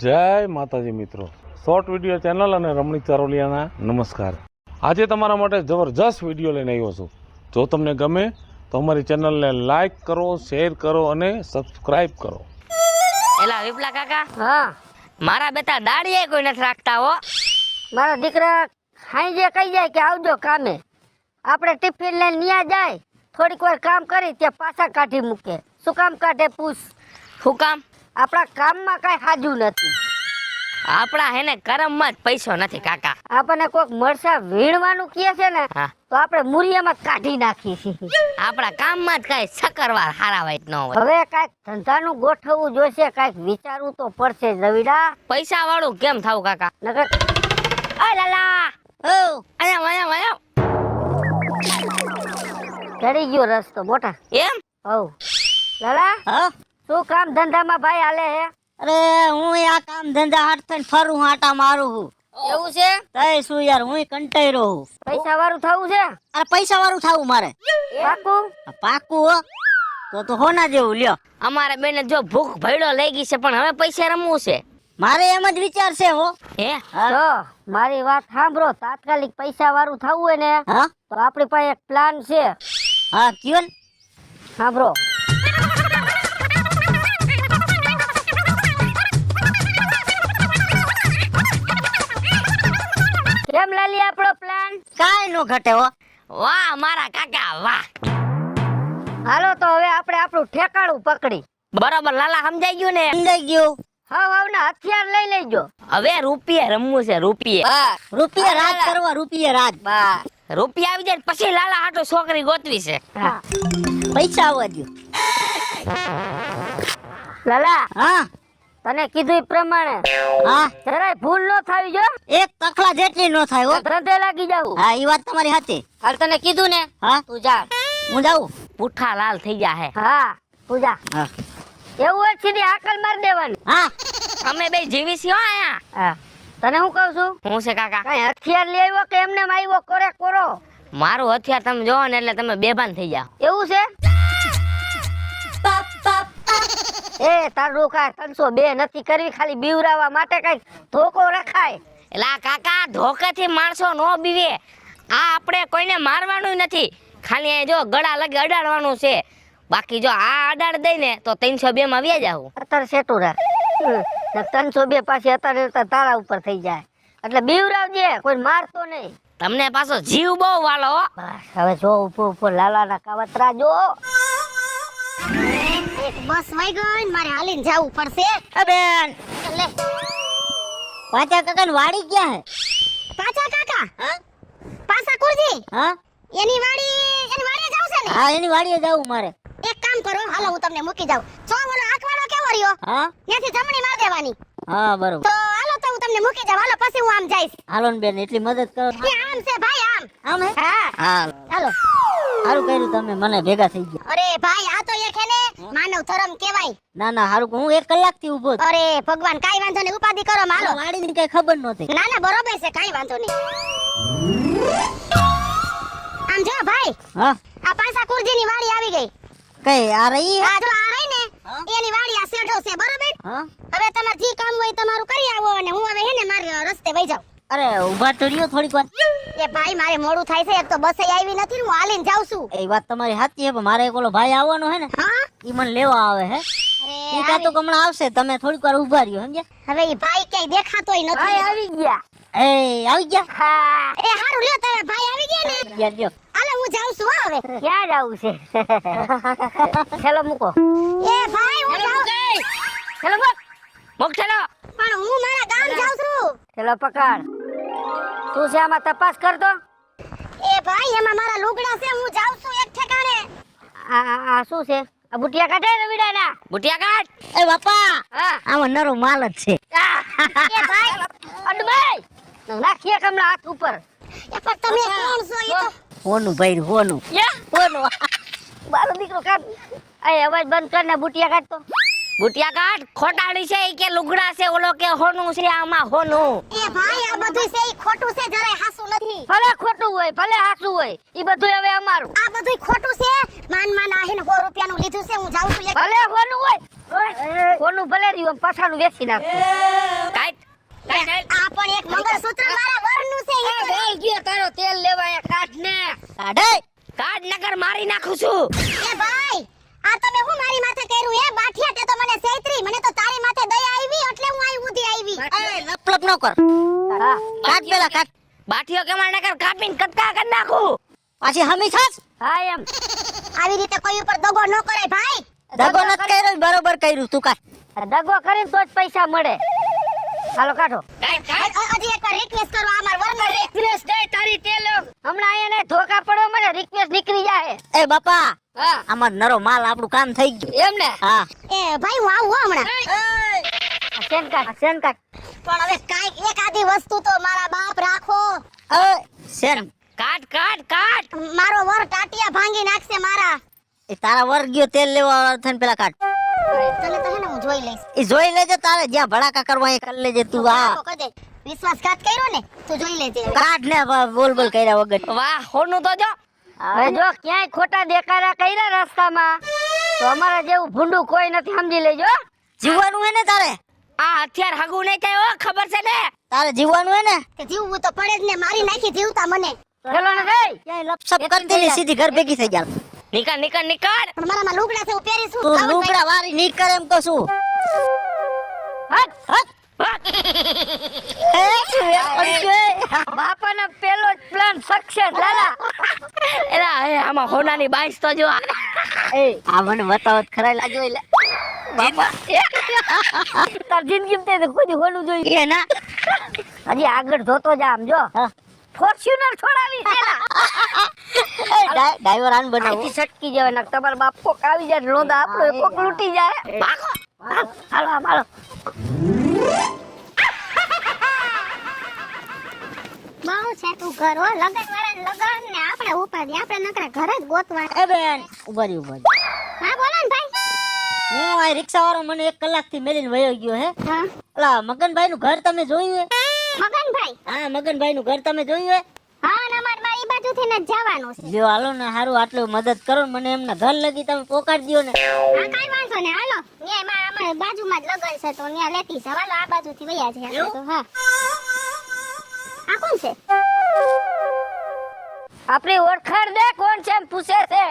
જય માતાજી મિત્રો, શોર્ટ વિડીયો ચેનલ અને રમણીક ચારોલિયાના નમસ્કાર। આજે તમારા માટે જબરજસ્ત વિડીયો લઈને આવ્યો છું। જો તમને ગમે તો અમારી ચેનલને લાઈક કરો, શેર કરો અને સબસ્ક્રાઇબ કરો। એલા વિપલા કાકા, હા મારા બેટા દાડીએ કોઈ નથી રાખતા હો। મારા દીકરા હાંજે કહી જાય કે આવજો કામે, આપણે ટિફિન લઈને ન્યા જાય, થોડીક વાર કામ કરી ત્યાં પાછા કાઢી મૂકે। શું કામ કાઢે પૂછ? શું કામ? આપણા કામમાં કાંઈ હાજુ નથી। આપણા હેને કરમમાં જ પૈસો નથી કાકા। આપણને કોઈક મરસા વીણવાનું કહે છે ને હા, તો આપણે મુરિયામાં કાઢી નાખીએ છીએ। આપણા કામમાં જ કઈ સકરવાર હારા વાઈટ ન હોય। હવે કાંઈક ધંધાનું ગોઠવવું જોઈશે, કાંઈક વિચારવું તો પડશે રવિડા। પૈસા વાળું કેમ થાવું કાકા? નકર આ લાલા ઓ આયા ચડી ગયો રસ્તો મોટા। એમ? હવ લાલા, હા, શું કામ ધંધામાં ભાઈ હાલે હે? અરે હું આ કામ ધંધા હાથ થઈને ફરું આટા મારું હું। એવું છે? તઈ શું યાર, હું કંટાઈ રહ્યો હું। પૈસા વાળું થવું છે? અરે પૈસા વાળું થાવું મારે પાકું? પાકું હો, તો હોના જેવું લ્યો। અમારે બેને જો ભૂખ ભયડો લઈ ગઈ છે, પણ હવે પૈસા રમવું છે। મારે એમ જ વિચાર છે હો। હે? જો મારી વાત સાંભળો, તાત્કાલિક પૈસા વાળું થવું હોય ને હા તો આપણી પાસે એક પ્લાન છે, હા કયો ને? સાંભળો। કેમ લાલી આપણો પ્લાન? કાઈ નો ઘટે હો। વાહ મારા કાકા વાહ। હાલો તો હવે આપણે આપણું ઠેકાણું પકડી। બરોબર લાલા, સમજાઈ ગયું ને? સમજાઈ ગયું। હાવ ના હથિયાર લઈ લેજો। હવે રૂપિયે રમવું છે, રૂપિયે। રૂપિયા રાજ કરવા, રૂપિયા રાજ। રૂપિયા આવી જાય પછી લાલા હાટો છોકરી ગોતવી છે। હા પૈસા આવવા દો। લાલા, હા તને કીધું એ પ્રમાણે હા, જરાય ભૂલ ન થાવી જો, એક તખલા જેટલી નો થાય હો। ધંધે લાગી જાવ। હા, એ વાત તમારી સાચી। હાલ તને કીધું ને, હા, તું જા। હું જાઉં। પુઠ્ઠા લાલ થઈ ગયા હે। હા તું જા। હા એવું હોય સીધી આકલ મારી દેવાની। હા, અમે બે જીવી છીએ હો આયા। હા તને હું કહું છું, હું છે કાકા? કઈ હથિયાર લઈ આવ્યો કે એમને આવ્યો કરે કોરો? મારું હથિયાર તમે જોવો ને એટલે તમે બેભાન થઈ જાઓ। એવું છે? એ તારું કાંઈ 302 નથી કરવી, ખાલી બીવરાવા માટે કઈક ધોકો રખાય। એલા કાકા, ધોકેથી માણસો નો બીવે। આ આપણે કોઈને મારવાનું નથી, ખાલી અહીં જો ગળા લગે અડાડવાનું છે। બાકી જો આ અડાડ દઈ ને તો 302 માં વ્યા જાવ। અત્યારે સેટું રાખ। 302 પાછી અત્યારે તારા ઉપર થઈ જાય, એટલે બીવરાવજે, કોઈ મારતો નહીં। તમને પાછો જીવ બહુ વાલો હો। બસ હવે જો ઉપર લાલાના કાવતરા જો। બસ વઈ ગઈ, મારે હાલીને જવું પડશે। એ બેન, લે પાછા કાકા વાડી ક્યાં હે? પાછા કાકા હા પાછા કુરજી હા એની વાડીએ જાવ છે ને? હા, એની વાડીએ જવું મારે। એક કામ કરો, હાલો હું તમને મૂકી જાઉં। છો ઓલો આંખવાળો કેવો રહ્યો? હા ત્યાંથી જમણી માર દેવાની। હા, બરોબર। તો હાલો તો હું તમને મૂકી જાઉં, હાલો પછી હું આમ જઈશ। હાલો ને બેન, એટલી મદદ કરો। એ આમ છે ભાઈ, આમ આમ હે? હા હા, હાલો। સારું કર્યું તમે મને ભેગા થઈ ગયા। અરે ભાઈ, આ તો એક હે ને માનવ ધર્મ કહેવાય। ના ના, સારું, હું 1 કલાકથી ઊભો હતો। અરે ભગવાન, કાઈ વાંધો નહીં, ઉપાધિ કરો, હાલો। વાડીની કઈ ખબર નહોતી। ના ના, બરોબર છે, કાઈ વાંધો નહીં। આમ જો ભાઈ, હા, આ પાછા કુરજીની વાડી આવી ગઈ। કઈ આ રહી હે? આ જો આ રહી ને હા. એની વાડી આ શેઢો છે, બરોબર? હા, હવે તમારે જે કામ હોય તમારું કરી આવો, અને હું હવે હે ને મારા રસ્તે વઈ જાઉં। અરે ઊભા તો રહ્યો થોડીક વાર। એ ભાઈ, મારે મોડું થાય છે, એક તો બસ આવી નથી ને હું હાલીને જાઉં છું। એ વાત તમારી સાચી છે, પણ મારે એક ઓલો ભાઈ આવવાનો હે ને, હા, ઈ મને લેવા આવે હે। ઈ કાતો હમણાં આવશે, તમે થોડીક વાર ઊભા રહ્યો, સમજ્યા? હવે ઈ ભાઈ ક્યાંય દેખાતોય ભાઈ નથી। આવી ગયા। એ આવી ગયા? હા એ હારું લ્યો, તમે ભાઈ આવી ગયા ને, ગયા દ્યો। હાલો હું જાઉં છું હો હવે। ક્યાં જવું છે? ચલો મૂકો। એ ભાઈ, હું જાઉં ચલો મૂક। મોક્ષેલો પણ હું મારા ગામ જાઉં છું। ચલો પકડ। તું છે આમાં તપાસ કરતો? એ ભાઈ, એમાં મારા લુગડા છે, હું જાઉં છું એક ઠેકાણે। આ શું છે? આ બુટિયા કાઢે રવિડાના? બુટિયા કાઢ। એ બાપા, હા આમાં નરો માલ જ છે। એ ભાઈ, અડભાઈ નાખીએ કમલા હાથ ઉપર। એ પણ તમે કોણ છો? ઈ તો હોનું ભાઈ, હોનું હોનું। બારો દીકરો કાઢ। એ અવાજ બંધ કર ને બુટિયા કાઢતો। બુટિયા કાઢ। ખોટાડી છે ઈ કે લુગડા છે, ઓલો કે હોનું છે, આમાં હોનું। એ ભાઈ, આ બધું છે ઈ ખોટું છે, જરાય હાસું નથી। ભલે ખોટું હોય ભલે હાચું હોય, ઈ બધું હવે અમારું। આ બધું ખોટું છે। માન આ હે ને 100 રૂપિયાનું લીધું છે, હું જાઉં છું એક। ભલે હોનું હોય કોનું ભલે રહ્યું પાછાનું વેચી નાખું. કાઢ આ પણ એક મંગળસૂત્ર મારા વરનું છે એ વેલ ગયો તારો તેલ લેવા એ કાઢ ને. કાઢે કાઢ નકર મારી નાખું છું. એ ભાઈ આ તમે હું મારી માથે કર્યું એ બાઠિયા તે તો મને સેત્રી મને તો તારી માથે દયા આવી એટલે હું અહીં ઊંધી આવી એ લપલપ ન કર હા કાઢ પેલા કાઢ બાઠીઓ કેમાં નકર કાપીને કટકા કરી નાખું. પાછી હમી થાસ હા એમ આવી રીતે કોઈ ઉપર દગો ન કરાય ભાઈ દગો નત કર્યો બરોબર કર્યું તું કાઢ દગો કરીને તો જ પૈસા મળે. હાલો કાઢો. હજી એકવાર રિક્વેસ્ટ કરો આ મારા વરનો રિક્વેસ્ટ દે તારી તેલ હમણાં અહીંયા ને ધોકા પડો મને રિક્વેસ્ટ નીકળી જાય. એ બાપા હા આમાં નરો માલ આપણું કામ થઈ ગયું એમ ને હા એ ભાઈ હું આવું હો હમણાં સેન કાઢ પણ હવે કાંઈક એકાદી વસ્તુ તો મારા બાપ રાખો એ શેન કાઢ મારો વર ટાટિયા ભાંગી નાખશે મારા એ તારા વર ગયો તેલ લેવા વાળો થઈને પેલા કાઢ તને તો હે ને હું જોઈ લઈશ એ જોઈ લેજે તારે જ્યાં ભડાકા કરવા એ કરી લેજે તું આ તો કદે વિશ્વાસઘાત કર્યો ને તું જોઈ લેજે કાઢ ને બોલ બોલ કર્યા વગર વાહ હોનું તો જો. હવે જો ક્યાંય ખોટા દેખાડા કર્યા રસ્તામાં તો અમારા જેવું ભૂંડું કોઈ નથી સમજી લેજો. જીવવાનું હે ને તારે આ હથિયાર હગું નહીં થાય હો, ખબર છે ને. તારે જીવવાનું હે ને કે જીવવું તો પડે જ ને મારી નાખી જીવતા મને ચલો ને ગઈ ક્યાંય લપસપ કરતી ને સીધી ઘર ભેગી થઈ જા નીકળ પણ મારામાં લુગડા છે હું પહેરીશું તું લુગડા વારી ની કરે એમ તો શું હટ હટ બાપાનો પેલો જ પ્લાન સક્સેસ લાલા. એલા એ આમાં હોનાની બાઈસ તો જો. એ આ મને બતાવો તો ખરા લાજો એટલે બાપા તાર જિંદગીમાં તે કોઈ હોલું જોઈ એ ના હજી આગળ જોતો જા આમ જો હા. ફોર્ચ્યુનર છોડાવી દેલા. ડ્રાઈવર આન બનાવો અહીંથી સટકી જાય ને તમારા બાપ કોક આવી જાય લોંદા આપણો એ કોક લૂટી જાય. ભાગો. હાલો આમ હાલો. બહુ છે તું ઘર હો લગન વાળા લગન ને આપણે ઉપાડી આપણે નકરા ઘર જ ગોતવા એ બેન ઉભા રહી હા બોલો ને ભાઈ હું આ રિક્ષા વાળો મને 1 કલાકથી મેલીને વયો ગયો હે હા ઓલા મગનભાઈ નું ઘર તમે જોયું હે મગનભાઈ હા મગનભાઈ નું ઘર તમે જોયું હે હા ને અમાર મારી બાજુથી ને જ જવાનું છે જો હાલો ને હારું આટલું મદદ કરો ને મને એમના ઘર લગી તમે પોકાડી દો ને હા કાઈ વાંધો ને હાલો ન્યા અમારે બાજુમાં જ લગન છે તો ન્યા લેતી છે હાલો આ બાજુથી વયા છે આપણે તો હા આ કોણ છે આપણી ઓળખાણ દે કોણ છે એમ પૂછે છે.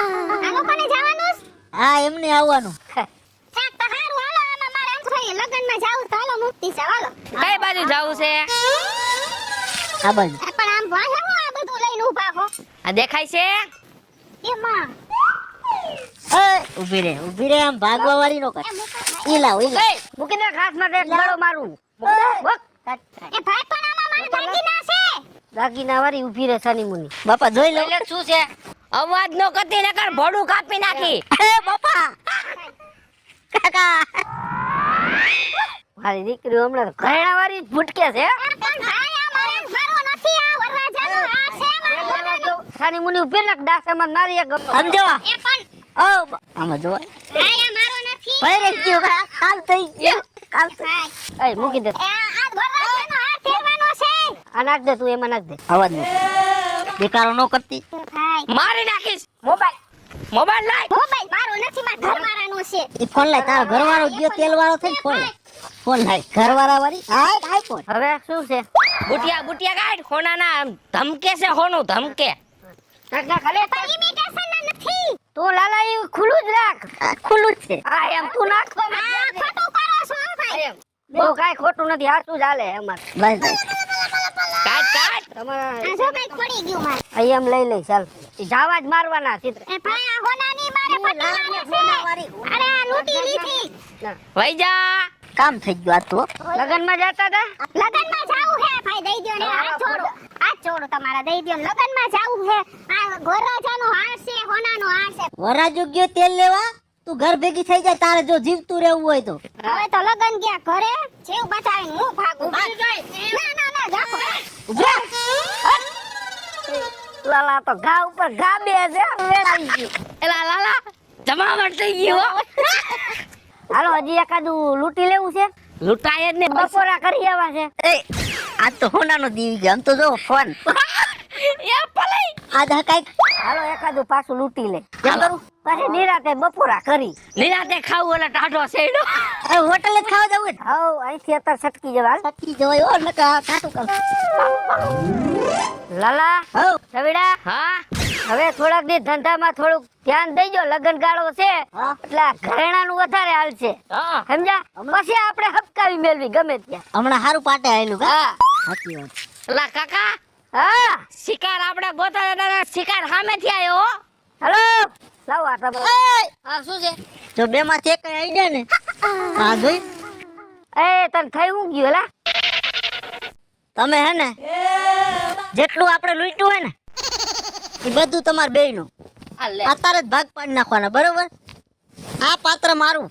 આ લોકોને જવાનું છે હા એમને આવવાનું ઠીક તો હારું હાલો આમાં મારે એમ થઈ લગનમાં જાવું તો હાલો મુક્તિ છે હાલો કઈ બાજુ જાવું છે? આ બાજુ પણ આમ વાહે હું આ બધું લઈને ઊભા હો આ દેખાય છે? એમાં એ ઊભી રે આમ ભાગવા વાળી નો કર ઈ લાવ મૂકી દે ઘાસ માટે એક ગળો મારું. મૂકી દે, મૂક. એ ભાઈ પણ આમાં મારે દાગીના છે દાગીના વાળી ઊભી રહે સાની મુની. બાપા જોઈ લો એટલે શું છે? અવાજ નો કરતી નકર ભોડું કાપી નાખી. એ બાપા કાકા મારી દીકરી હમણાં ઘરેણા વાળી જ ભૂટકે છે. પણ ભાઈ આ મારો નથી આ વરરાજાનો આ છે મારો સાની મુની ઊભી રાખ ડાસામાં નારી એક ગપ્પો. સમજો એ પણ ઓ આમાં જો ભાઈ આ મારો નથી ભાઈ રે ગયો કાલ થઈ ગયો કાલ ભાઈ એ મૂકી દે. આ વરરાજાનો હાથ ફેરવાનો છે આ નાખ દે તું એમાં નાખ દે. અવાજ નો બેકારો નો કરતી ભાઈ મારી નાખીશ. મોબાઈલ લાય. મોબાઈલ મારો નથી મારા ઘરવાળાનો છે ઈ ફોન લાય તારો ઘરવાળો ગયો તેલ વાળો થઈ ફોન લાય ઘરવાળા વાળી હા આઈફોન હવે શું છે? બુટિયા કાઢ. હોનાના ધમકે છે હોનું ધમકે. નાખ નાખ હાલે. ઇમિટેશન નથી તું લાલા એ ખુલ્લું જ રાખ. ખુલ્લું જ છે હા એમ તું નાખ. આ ખોટું કરો છો ભાઈ એમ બહુ કાંઈ ખોટું નથી. હાચું જ હાલે અમારે. બસ બસ કાઢ. તમારા આ જો ભાઈ પડી ગયું મારે અહીં એમ લઈ લઈ ચાલ. ઈ જાવા જ મારવાના ચિત્ર. એ ભાઈ આ હોનાની મારે પટાવાની છે અરે આ લૂંટી લીધી વઈ જા. કામ થઈ ગયું આ તો લગનમાં જતા હતા. લગનમાં જાવું હે ભાઈ દઈ દ્યો ને હાથ જોડો તમારા દઈ દ્યો લગનમાં જાવું હે આ ગોરાજાનો હાર છે હોનાનો હાર છે વરાજો ગયો તેલ લેવા તું ઘર ભેગી થઈ જાય તારે જો જીવતું રહેવું હોય તો હવે તો લગન ગયા ઘરે જીવ બચાવીને હું ભાગું ના જાખો લાલા તો ઘા ઉપર ઘા બે છે. વેડાઈ ગયું. એલા લાલા જમાવટ થઈ ગયું હો. હાલો હજી એકાદું લૂંટી લેવું છે. લૂંટાય જ ને બપોરા કરી આવા છે. એ આ તો હોનાનો દીવી ગયો આમ તો જો ફોન એ પલાઈ. આ દા કઈક હાલો એકાદું પાછું લૂંટી લે કેમ કરું પછી નિરાતે બપોરા કરી નિરાતે ખાવું એટલે ટાઢો સેડો. હોટલ જ ખાવા જવું હવ અહીંથી અત્યારે છટકી જવા સટકી જોયો હો નકા કાટું કર લાલા હવ રવિડા હા હવે થોડાક દી ધંધામાં થોડુંક ધ્યાન દઈજો લગન ગાળો છે હા. એટલે આ ઘરેણાનું વધારે હાલશે હા સમજા પછી આપણે હપકાવી મેળવી ગમે ત્યાં હમણાં હારું પાટે આયેલું કા હા સાચી વાત લા કાકા હા શિકાર આપણે ગોતા હતા શિકાર સામેથી આવ્યો હો. હલો લાવો આ તમે હા શું છે જો બે માંથી એક આવી જાય ને હા જોઈ એ તને થઈ હું ગયું લા તમે હે ને જેટલું આપણે લૂંટ્યું હોય ને એ બધું તમાર બેયનું આ લે અત્યારે જ ભાગ પાડી નાખવાના બરોબર આ પાત્ર મારું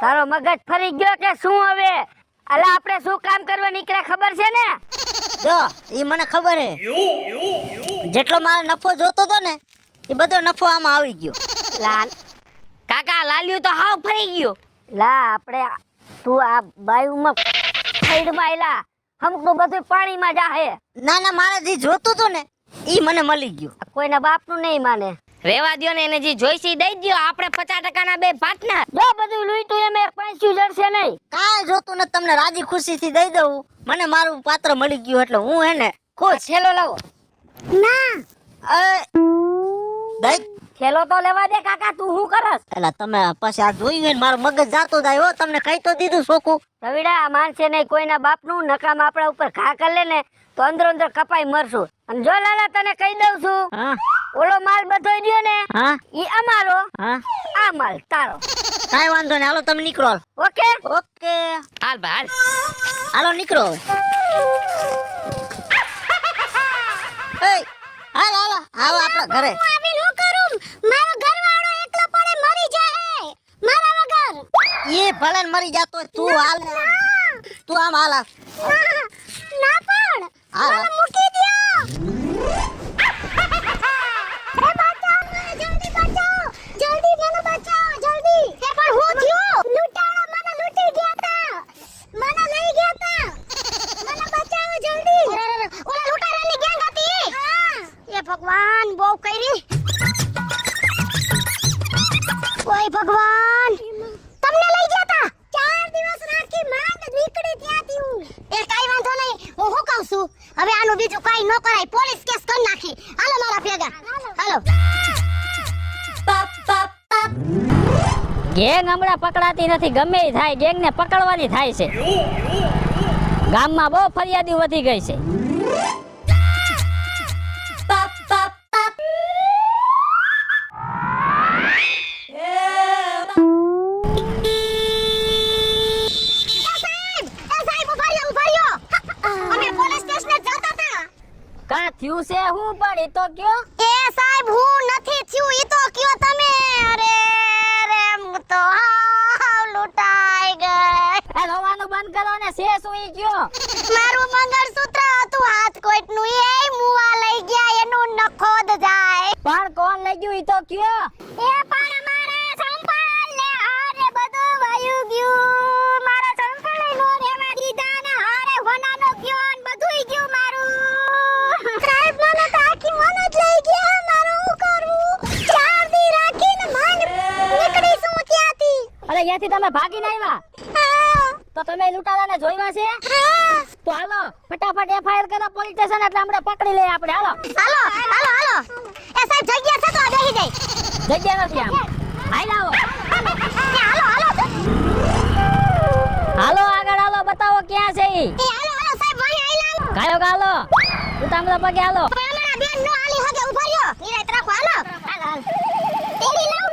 તારો મગજ ફરી ગયો કે શું હવે અલા આપણે શું કામ કરવા નીકળ્યા ખબર છે ને જો એ મને ખબર હે જેટલો મારો નફો જોતો તો ને એ બધો નફો આમાં આવી ગયો લાલ કાકા લાલ્યું તો હાવ ફરી ગયો. લા આપણે તું આ બાયુમાં સાઈડમાં આયલા હમકનું બધું પાણીમાં જાહે ના ના મારે જે જોતું તો ને એ મને મળી ગયું કોઈના બાપનું નહીં માને રેવા દ્યો ને એને જે જોઈશે ઈ દઈ દ્યો. આપણે 50% ના બે પાર્ટનર. જો બધું લૂંટ્યું એમ એક પૈસું જડશે નહીં કાંઈ જોતું ને તમને રાજી ખુશીથી દઈ દઉં મને મારું પાત્ર મળી ગયું એટલે હું હે ને ખુશ થેલો લાવો ના દઈ થેલો તો લેવા દે કાકા તું શું કરસ એલા તમે પછી આ જોયું ને મારું મગજ જાતો જાય હો તમને કઈ તો દીધું સોકું રવિડા આ માનશે નહીં કોઈના બાપનું નકામ આપણા ઉપર ઘા કરી લે ને તો અંદરો અંદર કપાઈ મરશું અને જો લાલા તને કહી દઉં છું હા ઓલો માલ બધો દ્યો ને હા ઈ અમારો હા આ માલ તારો કાંઈ વાંધો નહીં હાલો તમે નીકળો ઓકે ઓકે હાલ ભાઈ હાલો નીકળો હવે એય, હાલ હાલો આવો આપણા ઘરે હવે નો કરું મારો ઘરવાળો એકલો પડે મરી જાય મારા વગર એ ભલે ને મરી જાતો હોય, તું હાલ તું આમ હાલ હાલ. ના પણ હાલ મને મૂકી દ્યો એ બચાવ મને જલ્દી બચાવ જલ્દી મને બચાવ જલ્દી એ પણ હું થયો લૂંટાણા મને લૂંટી ગયા તા મને લઈ ગયા તા મને બચાવો જલ્દી ઓલા લૂંટારાની ગેંગ હતી હા એ ભગવાન બહુ કરી ઓય ભગવાન તમને લઈ ગયા તા 4 દિવસ રાખી માંડ નીકળી ત્યાંથી હું એ કાઈ વાંધો નહીં હું શું કહું છું હવે આનું બીજું કાઈ ન કરાય પોલીસ કેસ કરી નાખી હાલો મારા ભેગા હાલો ગેંગ હમણાં પકડાતી નથી ગમે ઈ થાય ગેંગ ને પકડવાની થાય છે ગામમાં બહુ ફરિયાદી વધી ગઈ છે એ સાહેબ ઉભા રહ્યો અમે પોલીસ સ્ટેશન જતા હતા કા થયું છે હું પણ ઈ તો કયો એ સાહેબ હું નથી થયું ઈ તો કયો તમે અરે રે હું તો હાવ લૂંટાઈ ગઈ એ રોવાનું બંધ કરો ને શે શું ઈ કયો મારું મંગળસૂત્ર હતું હાથ કોઈટનું એ મુવા લઈ ગયા એનું નખોદ જાય પણ કોણ લઈ ગયું ઈ તો કયો એ પણ મારા સંભાળ લે હારે બધું વાયુ ગયું મારા સંભાળ નો રેવા દીધા ને હારે હોનાનો ગયો ને બધુંય ગયું મારું સાહેબ મને તો આખી મન જ લઈ ગયા મારું શું કરું 4 દી રાખીને માંડ નીકળી શું ત્યાંથી અરે ત્યાંથી તમે ભાગીને આવ્યા હા તો તમે લૂંટારાને જોઈવા છે હા તો હાલો ફટાફટ એફઆઈઆર કરો પોલીસ સ્ટેશન એટલે આપણે પકડી લઈએ આપણે હાલો હાલો હાલો હાલો એ સાહેબ જગ્યા છે તો આ બેહી જાય જગ્યા નથી આમ હાલ આવો એ હાલો હાલો હાલો આગળ હાલો બતાવો ક્યાં છે ઈ એ હાલો હાલો સાહેબ વાહી આઈલા ગાયો ગાલો તું તામલા પગે હાલો અમારા બેન નો આલી હગે ઉભા રહ્યો નિરાત રાખો હાલો હાલો તેડી લાવ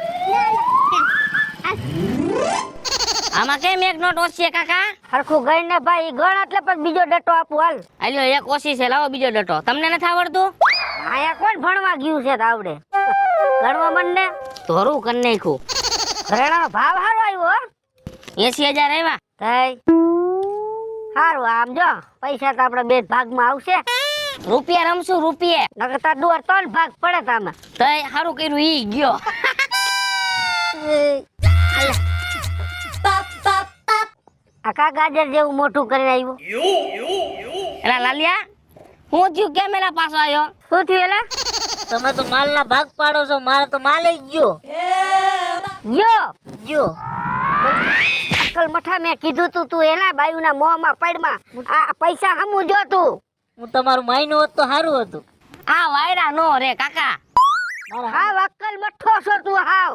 આમાં કેમ એક નોટ ઓછી છે કાકા? હરખું ગઈ ને ભાઈ ગણ એટલે પછી બીજો ડટો આપું હાલ આલ્યો એક ઓછી છે લાવો બીજો ડટો. તમને નથી આવડતું? આયા કોણ ભણવા ગયું છે તો આવડે ગણવા મને ધોરું કરી નાખ્યું. ઘરેણાનો ભાવ સારો આવ્યો હો 80,000 આવ્યા. તઈ સારું આમ જો પૈસા તો આપણે બે ભાગમાં આવશે રૂપિયા રમશું રૂપિયે. નકર તાર દુઆર 3 ભાગ પડે તામે તઈ સારું કર્યું ઈ ગયો. આ કા ગાજર જેવું મોટું કરીને આવ્યું એલા લાલિયા હું થયું કેમ એલા પાછો આવ્યો? શું થયું એલા તમે તો માલના ભાગ પાડો છો, મારે તો માલ જ ગયો. ગયો અક્કલ મઠા મેં કીધું તું એના બાયુના મોંમાં પડમાં આ પૈસા હમું જો તું. હું તમારું માયનું હોત તો સારું હતું. આ વાયરા નો રે કાકા. હાવ અક્કલ મઠ્ઠો છો તું હાવ.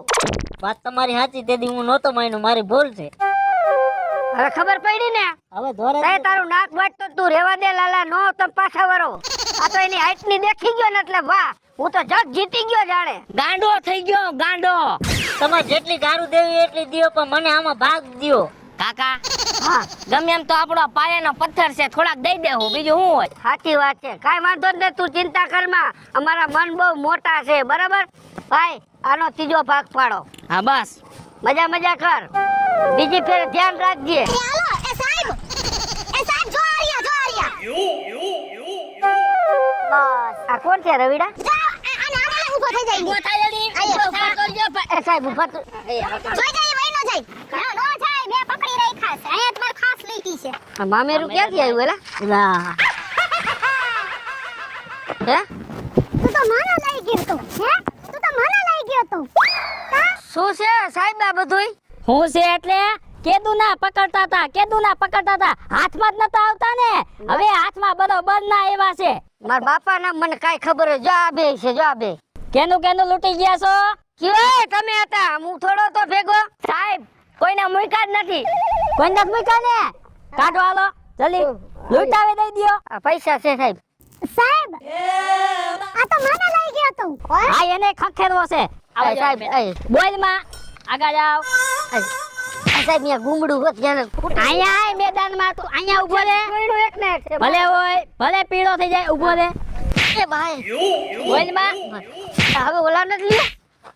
વાત તમારી સાચી, તેથી હું નહોતો માયનું, મારી ભૂલ છે. હવે ખબર પડી ને. હવે ધોરે તે તારું નાક વાટતો તું રેવા દે લાલા, નો તમ પાછા વરો. આ તો એની હાઈટ ની દેખી ગયો ને એટલે વાહ, હું તો જગ જીતી ગયો જાણે. ગાંડો થઈ ગયો ગાંડો. તમારે જેટલી ગારું દેવી એટલી દિયો, પણ મને આમાં ભાગ દ્યો. કાકા હા ગમે એમ તો આપણો પાયાનો પથ્થર છે, થોડાક દઈ દેવું, બીજું શું હોય. સાચી વાત છે, કાઈ વાંધો નહીં, તું ચિંતા કરમાં. અમારા મન બહુ મોટા છે, બરાબર ભાઈ. આનો ત્રીજો ભાગ પાડો. હા બસ મજા કર, બીજી ફેર ધ્યાન રાખજે. હાલો એ સાહેબ જો આ રહ્યા. બસ આ કોણ છે રવિડા? જો આને આને ઊભો થઈ જાય. ઊભો થાય જલ્દી. એ સાહેબ ઉભા તું. જોઈ જાય વઈ ન જાય. નો જાય, બે પકડી રહી ખાસ. અહીંયા તમાર ખાસ લીટી છે. આ મામેરું ક્યાંથી આવ્યું એલા? લા, હે તું તો મને લઈ ગયો તું. હે તું તો મને લઈ ગયો તું. શું છે સાહેબ આ બધુંય? હું છે એટલે કેદુના પકડતા હતા, હાથમાં જ નતા આવતા ને. હવે હાથમાં બરોબર ના આવ્યા છે. મારા બાપા ના મને કાઈ ખબર જ. જો આ બે છે, જો આ બે. કેનું લૂંટી ગયા છો? કેવાય તમે હતા, હું થોડો તો ભેગો. સાહેબ કોઈને મૂક્યા જ નથી. કોઈ નથી મૂક્યા ને. કાઢો હાલો જલ્દી, લૂંટાવી દઈ દ્યો. આ પૈસા છે સાહેબ. સાહેબ આ તો મને લઈ ગયો તું. હા એને ખખેરવો છે. આ સાહેબ બોલ માં આગળ જાવ. આ સાહેબ અહીંયા ગુમડું હોત જાને. અહીંયા આય મેદાનમાં, તું અહીંયા ઊભો રે. કોઈનું એક ને એક છે. ભલે હોય ભલે પીળો થઈ જાય, ઊભો રે. એ ભાઈ બોલ માં. હવે ઓલા નથી લ્યો.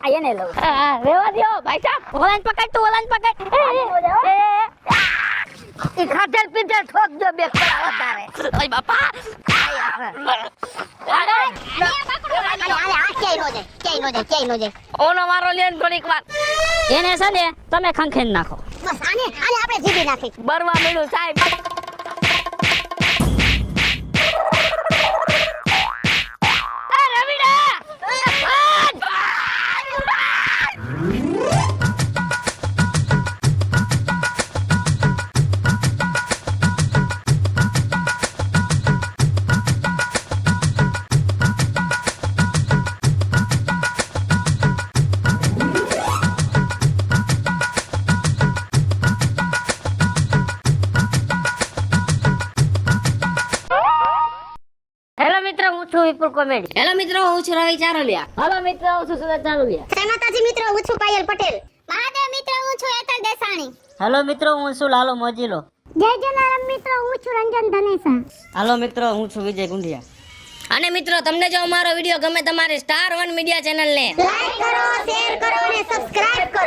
આ એને લઉં. હા રેવા દ્યો ભાઈ સાહેબ. ઓલાને પકડ, તું ઓલાને પકડ. ઈ ખાધેલ પીધેલ ઠોકજો બે ખરા વધારે. ઓય બાપા. હાલે આ ક્યાંય નો જાય. ઓનો મારો લેન થોડીક વાર. એને છે ને તમે ખંખેન નાખો. બસ આને આપણે જીવી નાખી. બરવા મળ્યું સાહેબ. હેલો મિત્રો, હું છું વિપુલ કોમેડી. હેલો મિત્રો, હું છું રવિ ચારોલિયા. હેલો મિત્રો, હું છું સુરત ચારોલિયા. જય માતાજી મિત્રો, હું છું પાયલ પટેલ. મહાદેવ મિત્રો, હું છું એતલ દેસાણી. હેલો મિત્રો, હું છું લાલો મોજીલો. જય જલારામ મિત્રો, હું છું રંજન ધનેસા. હાલો મિત્રો, હું છું વિજય ગુંડિયા. અને મિત્રો, તમને જો અમારો વિડીયો ગમે તમારી સ્ટાર 1 મીડિયા ચેનલને લાઈક કરો, શેર કરો અને સબસ્ક્રાઇબ કરો.